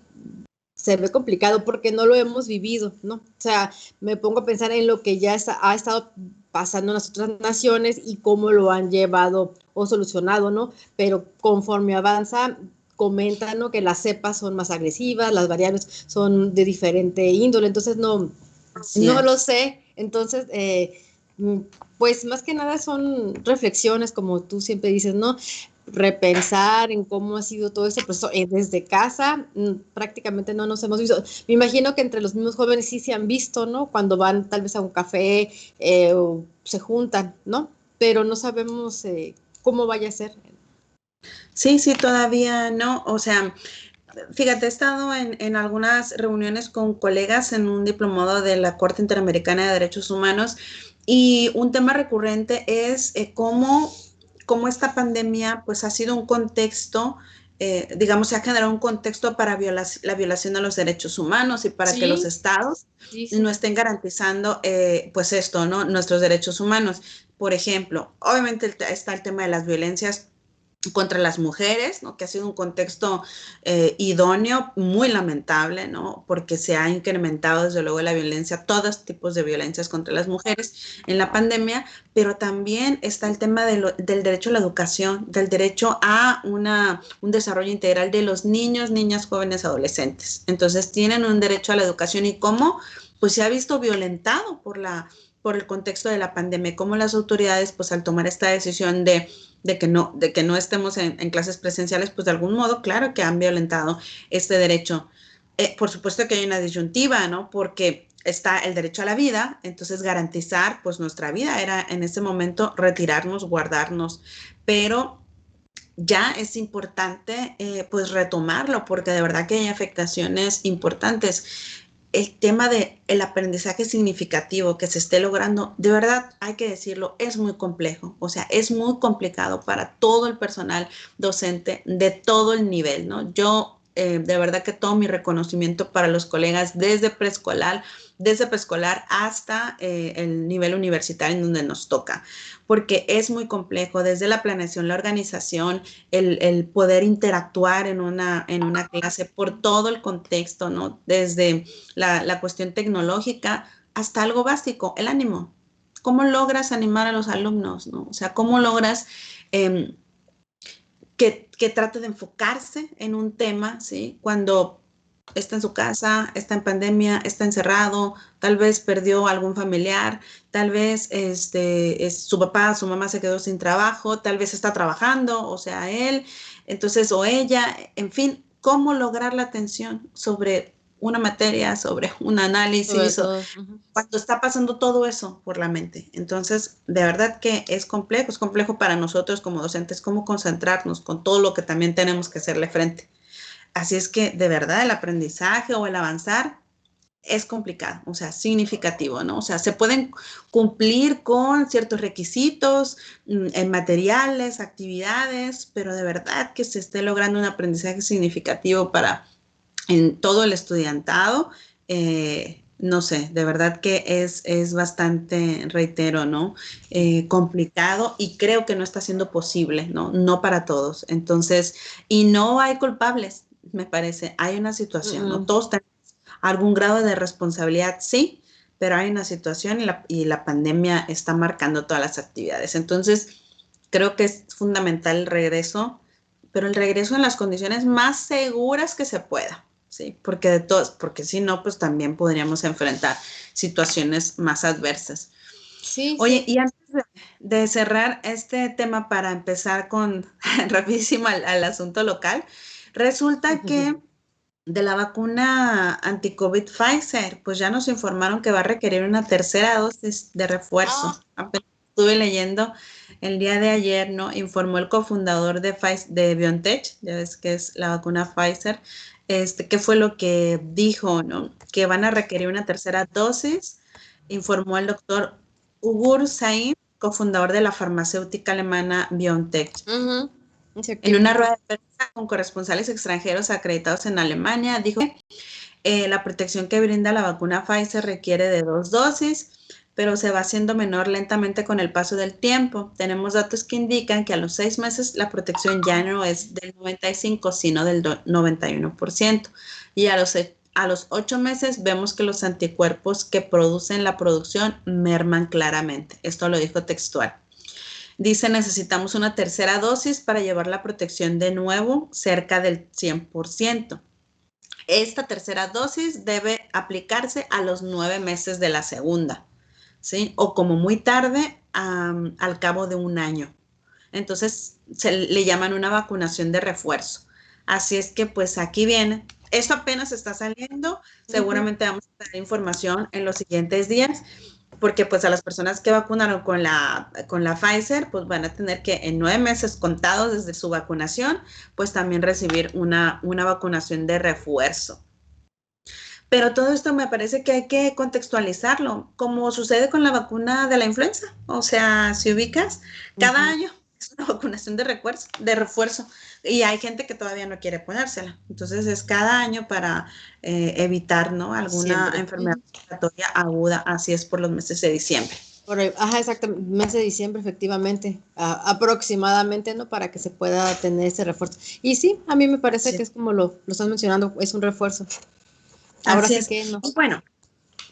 se ve complicado porque no lo hemos vivido, ¿no? O sea, me pongo a pensar en lo que ya ha estado pasando en las otras naciones y cómo lo han llevado o solucionado, ¿no? Pero conforme avanza, comentan, ¿no? Que las cepas son más agresivas, las variables son de diferente índole, entonces no lo sé. Entonces, pues más que nada son reflexiones, como tú siempre dices, ¿no? Repensar en cómo ha sido todo este proceso desde casa, prácticamente no nos hemos visto. Me imagino que entre los mismos jóvenes sí se han visto, ¿no? Cuando van tal vez a un café o se juntan, ¿no? Pero no sabemos cómo vaya a ser. Sí, todavía no. O sea, fíjate, he estado en algunas reuniones con colegas en un diplomado de la Corte Interamericana de Derechos Humanos y un tema recurrente es cómo esta pandemia pues ha sido un contexto, digamos, se ha generado un contexto para la violación de los derechos humanos y para que los estados no estén garantizando pues esto, ¿no? Nuestros derechos humanos. Por ejemplo, obviamente está el tema de las violencias contra las mujeres, ¿no? Que ha sido un contexto idóneo, muy lamentable, ¿no? Porque se ha incrementado desde luego la violencia, todos tipos de violencias contra las mujeres en la pandemia, pero también está el tema del derecho a la educación, del derecho a un desarrollo integral de los niños, niñas, jóvenes, adolescentes. Entonces tienen un derecho a la educación y cómo pues se ha visto violentado por el contexto de la pandemia, cómo las autoridades pues al tomar esta decisión de que no estemos en clases presenciales, pues de algún modo, claro que han violentado este derecho. Por supuesto que hay una disyuntiva, ¿no? Porque está el derecho a la vida, entonces garantizar pues nuestra vida era en ese momento retirarnos, guardarnos, pero ya es importante pues retomarlo porque de verdad que hay afectaciones importantes. El tema del aprendizaje significativo que se esté logrando, de verdad hay que decirlo, es muy complejo, o sea, es muy complicado para todo el personal docente de todo el nivel, ¿no? Yo de verdad que todo mi reconocimiento para los colegas desde preescolar hasta el nivel universitario en donde nos toca, porque es muy complejo desde la planeación, la organización, el poder interactuar en una clase por todo el contexto, ¿no? Desde la cuestión tecnológica hasta algo básico, el ánimo. ¿Cómo logras animar a los alumnos, ¿no? O sea, ¿cómo logras que trate de enfocarse en un tema, ¿sí? Cuando está en su casa, está en pandemia, está encerrado, tal vez perdió algún familiar, tal vez su papá, su mamá se quedó sin trabajo, tal vez está trabajando, o sea, él, entonces, o ella, en fin, cómo lograr la atención sobre una materia, sobre un análisis, cuando está pasando todo eso por la mente. Entonces, de verdad que es complejo para nosotros como docentes, cómo concentrarnos con todo lo que también tenemos que hacerle frente. Así es que de verdad el aprendizaje o el avanzar es complicado, o sea, significativo, ¿no? O sea, se pueden cumplir con ciertos requisitos, en materiales, actividades, pero de verdad que se esté logrando un aprendizaje significativo para en todo el estudiantado, no sé, de verdad que es bastante, reitero, ¿no? Complicado y creo que no está siendo posible, ¿no? No para todos. Entonces, y no hay culpables, me parece. Hay una situación, ¿no? Todos tenemos algún grado de responsabilidad, sí, pero hay una situación y la pandemia está marcando todas las actividades. Entonces, creo que es fundamental el regreso, pero el regreso en las condiciones más seguras que se pueda. Sí, porque si no, pues también podríamos enfrentar situaciones más adversas. Sí, Oye, sí. y antes de cerrar este tema para empezar con rapidísimo al asunto local, resulta que de la vacuna anti-COVID Pfizer, pues ya nos informaron que va a requerir una tercera dosis de refuerzo. Apenas estuve leyendo el día de ayer, ¿no? Informó el cofundador de BioNTech, ya ves que es la vacuna Pfizer, ¿qué fue lo que dijo, ¿no? Que van a requerir una tercera dosis, informó el doctor Ugur Sain, cofundador de la farmacéutica alemana BioNTech. En una rueda de prensa con corresponsales extranjeros acreditados en Alemania, dijo que la protección que brinda la vacuna Pfizer requiere de 2 dosis, pero se va haciendo menor lentamente con el paso del tiempo. Tenemos datos que indican que a los 6 meses la protección ya no es del 95, sino del 91%. Y a los 8 meses vemos que los anticuerpos que producen la producción merman claramente. Esto lo dijo textual. Dice, necesitamos una tercera dosis para llevar la protección de nuevo cerca del 100%. Esta tercera dosis debe aplicarse a los 9 meses de la segunda, ¿sí? O como muy tarde, al cabo de un año. Entonces, se le llaman una vacunación de refuerzo. Así es que, pues, aquí viene. Esto apenas está saliendo. Seguramente vamos a tener información en los siguientes días, porque pues a las personas que vacunaron con la Pfizer, pues van a tener que en 9 meses contados desde su vacunación, pues también recibir una vacunación de refuerzo. Pero todo esto me parece que hay que contextualizarlo, como sucede con la vacuna de la influenza. O sea, si ubicas, cada año es una vacunación de refuerzo. Y hay gente que todavía no quiere ponérsela. Entonces es cada año para evitar, ¿no? Alguna enfermedad respiratoria aguda. Así es por los meses de diciembre. Exactamente, mes de diciembre, efectivamente, aproximadamente, ¿no? Para que se pueda tener ese refuerzo. Y sí, a mí me parece que es como lo están mencionando, es un refuerzo. Ahora Así sí es. que no. Bueno,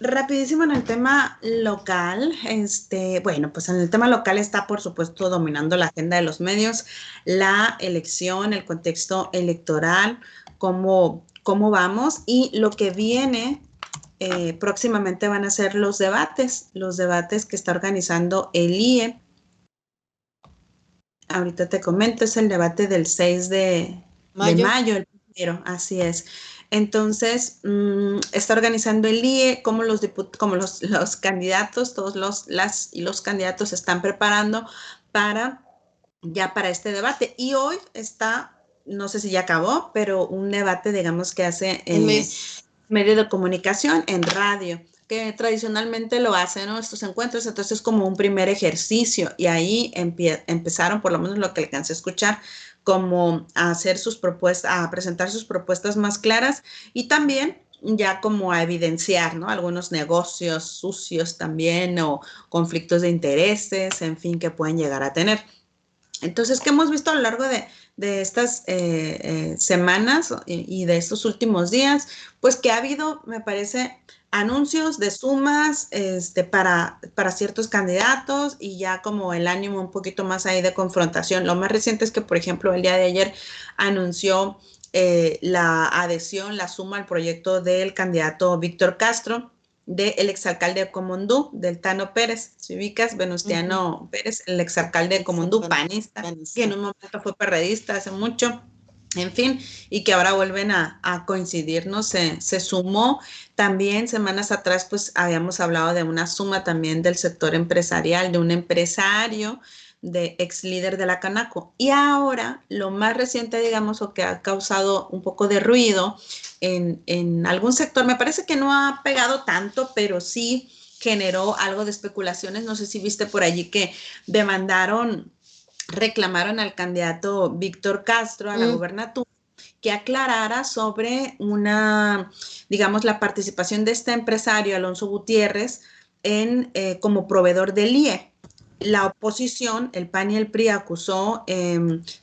rapidísimo en el tema local, bueno, pues en el tema local está, por supuesto, dominando la agenda de los medios, la elección, el contexto electoral, cómo vamos y lo que viene próximamente van a ser los debates que está organizando el IE. Ahorita te comento, es el debate del 6 de mayo, el primero, así es. Entonces, está organizando el IE, como los candidatos, todos los candidatos se están preparando para este debate. Y hoy está, no sé si ya acabó, pero un debate, digamos, que hace medio de comunicación en radio, que tradicionalmente lo hacen, ¿no? Estos encuentros, entonces es como un primer ejercicio y ahí empezaron, por lo menos lo que alcancé a escuchar, como a hacer sus propuestas, a presentar sus propuestas más claras y también ya como a evidenciar, ¿no? Algunos negocios sucios también o conflictos de intereses, en fin, que pueden llegar a tener. Entonces, ¿qué hemos visto a lo largo de estas semanas y de estos últimos días? Pues que ha habido, me parece, anuncios de sumas para ciertos candidatos y ya como el ánimo un poquito más ahí de confrontación. Lo más reciente es que, por ejemplo, el día de ayer anunció la adhesión, la suma al proyecto del candidato Víctor Castro, del exalcalde de Comondú, del Tano Pérez, si ubicas, Venustiano Pérez, el exalcalde de Comondú, panista, que en un momento fue perredista hace mucho, en fin, y que ahora vuelven a coincidir, ¿no? Se sumó también semanas atrás, pues habíamos hablado de una suma también del sector empresarial, de un empresario, de ex líder de la Canaco. Y ahora, lo más reciente, digamos, o que ha causado un poco de ruido en algún sector, me parece que no ha pegado tanto, pero sí generó algo de especulaciones. No sé si viste por allí que reclamaron al candidato Víctor Castro a la gobernatura que aclarara sobre digamos, la participación de este empresario, Alonso Gutiérrez, como proveedor del IE. La oposición, el PAN y el PRI, acusó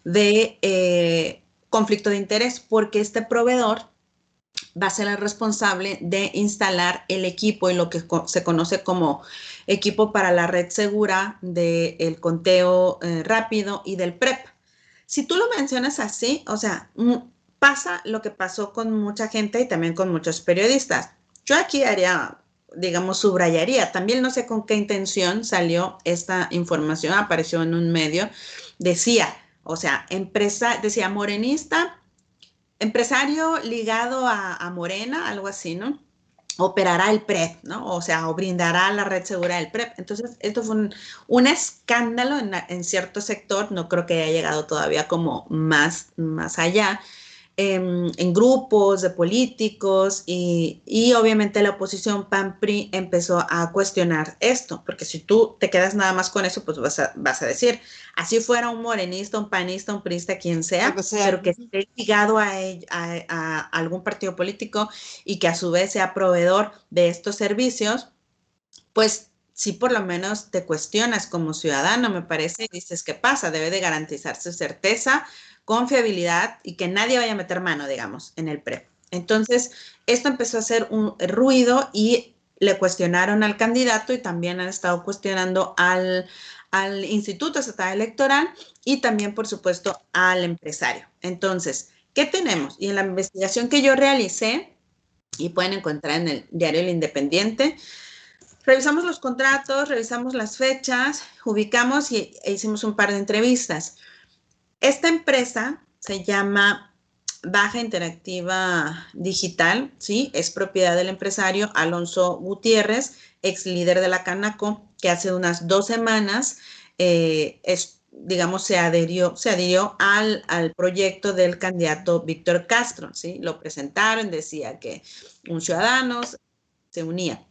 de conflicto de interés porque este proveedor va a ser el responsable de instalar el equipo y lo que se conoce como equipo para la red segura del conteo rápido y del PREP. Si tú lo mencionas así, o sea, pasa lo que pasó con mucha gente y también con muchos periodistas. Yo aquí haría, digamos, subrayaría. También no sé con qué intención salió esta información, apareció en un medio, decía, o sea, decía morenista, empresario ligado a Morena, algo así, ¿no? Operará el PREP, ¿no? O sea, o brindará la red segura del PREP. Entonces, esto fue un escándalo en cierto sector, no creo que haya llegado todavía como más allá, en grupos de políticos y obviamente la oposición PAN-PRI empezó a cuestionar esto, porque si tú te quedas nada más con eso, pues vas a decir, así fuera un morenista, un panista, un priista, quien sea, pero que esté ligado a algún partido político y que a su vez sea proveedor de estos servicios, pues sí por lo menos te cuestionas como ciudadano, me parece, y dices, ¿qué pasa? Debe de garantizarse certeza, confiabilidad y que nadie vaya a meter mano, digamos, en el PREP. Entonces, esto empezó a hacer un ruido y le cuestionaron al candidato y también han estado cuestionando al Instituto Estatal Electoral y también, por supuesto, al empresario. Entonces, ¿qué tenemos? Y en la investigación que yo realicé, y pueden encontrar en el diario El Independiente, revisamos los contratos, revisamos las fechas, ubicamos e hicimos un par de entrevistas. Esta empresa se llama Baja Interactiva Digital, ¿sí? Es propiedad del empresario Alonso Gutiérrez, ex líder de la Canaco, que hace unas 2 semanas, digamos, se adhirió al proyecto del candidato Víctor Castro, ¿sí? Lo presentaron, decía que un ciudadano se unía.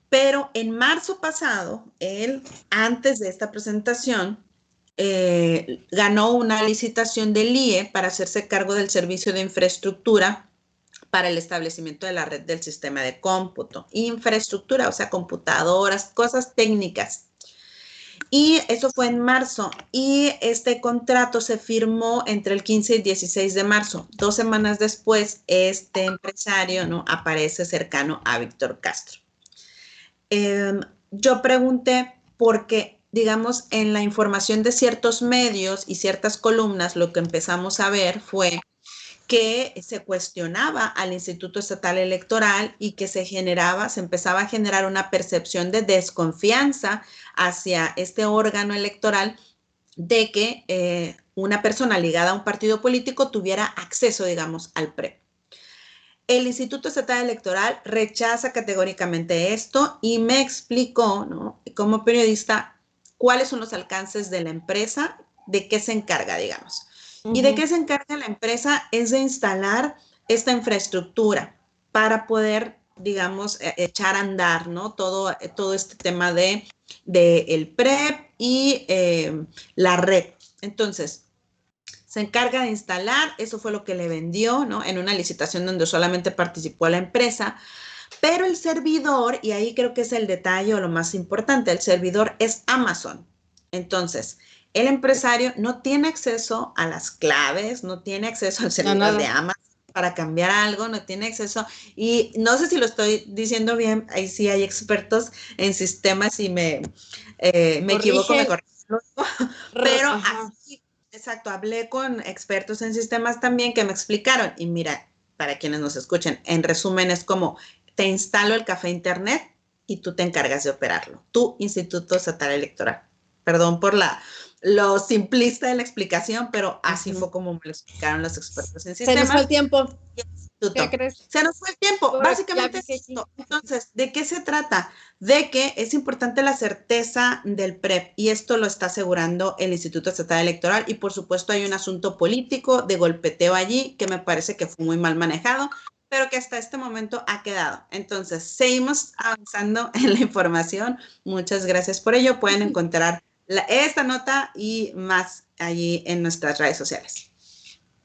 Pero en marzo pasado, él, antes de esta presentación, ganó una licitación del IE para hacerse cargo del servicio de infraestructura para el establecimiento de la red del sistema de cómputo. Infraestructura, o sea, computadoras, cosas técnicas. Y eso fue en marzo. Y este contrato se firmó entre el 15 y 16 de marzo. 2 semanas después, este empresario, ¿no?, aparece cercano a Víctor Castro. Yo pregunté porque, digamos, en la información de ciertos medios y ciertas columnas, lo que empezamos a ver fue que se cuestionaba al Instituto Estatal Electoral y que se empezaba a generar una percepción de desconfianza hacia este órgano electoral de que una persona ligada a un partido político tuviera acceso, digamos, al PREP. El Instituto Estatal Electoral rechaza categóricamente esto y me explicó, ¿no?, como periodista, cuáles son los alcances de la empresa, de qué se encarga, digamos. ¿Y de qué se encarga la empresa? Es de instalar esta infraestructura para poder, digamos, echar a andar, ¿no?, todo este tema de el PREP y la red. Entonces, se encarga de instalar, eso fue lo que le vendió, ¿no?, en una licitación donde solamente participó la empresa, pero el servidor, y ahí creo que es el detalle o lo más importante, el servidor es Amazon. Entonces, el empresario no tiene acceso a las claves, no tiene acceso al servidor de Amazon para cambiar algo, no tiene acceso, y no sé si lo estoy diciendo bien, ahí sí hay expertos en sistemas y me equivoco, me corrijo, pero así, exacto, hablé con expertos en sistemas también que me explicaron, y mira, para quienes nos escuchen, en resumen es como, te instalo el café internet y tú te encargas de operarlo, tu Instituto Estatal Electoral. Perdón por lo simplista de la explicación, pero así fue como me lo explicaron los expertos en sistemas. Se nos fue el tiempo. ¿Qué crees? Se nos fue el tiempo. Básicamente es esto. Entonces, ¿de qué se trata? De que es importante la certeza del PREP, y esto lo está asegurando el Instituto Estatal Electoral, y por supuesto hay un asunto político de golpeteo allí que me parece que fue muy mal manejado, pero que hasta este momento ha quedado. Entonces, seguimos avanzando en la información. Muchas gracias por ello. Pueden encontrar esta nota y más allí en nuestras redes sociales.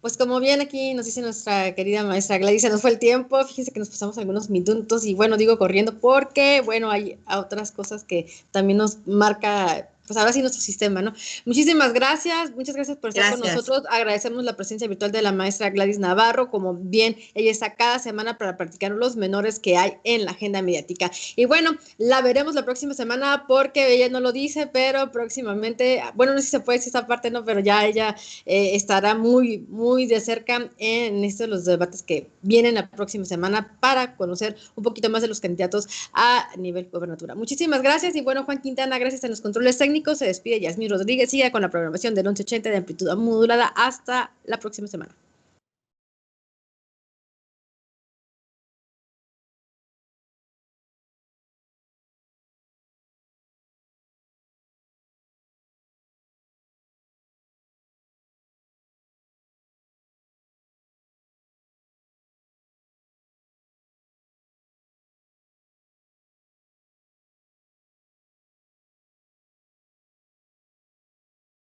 Pues como bien aquí nos dice nuestra querida maestra Gladys, se nos fue el tiempo, fíjense que nos pasamos algunos minutos y bueno, digo corriendo porque, bueno, hay otras cosas que también nos marca, pues ahora sí nuestro sistema, ¿no? Muchísimas gracias, muchas gracias por estar con nosotros, agradecemos la presencia virtual de la maestra Gladys Navarro, como bien ella está cada semana para practicar los menores que hay en la agenda mediática. Y bueno, la veremos la próxima semana porque ella no lo dice, pero próximamente, bueno, no sé si se puede decir esta parte, no, pero ya ella estará muy de cerca en estos los debates que vienen la próxima semana para conocer un poquito más de los candidatos a nivel gobernatura. Muchísimas gracias y bueno, Juan Quintana, gracias a los controles técnicos. Se despide Yasmín Rodríguez, siga con la programación del 1180 de amplitud modulada. Hasta la próxima semana.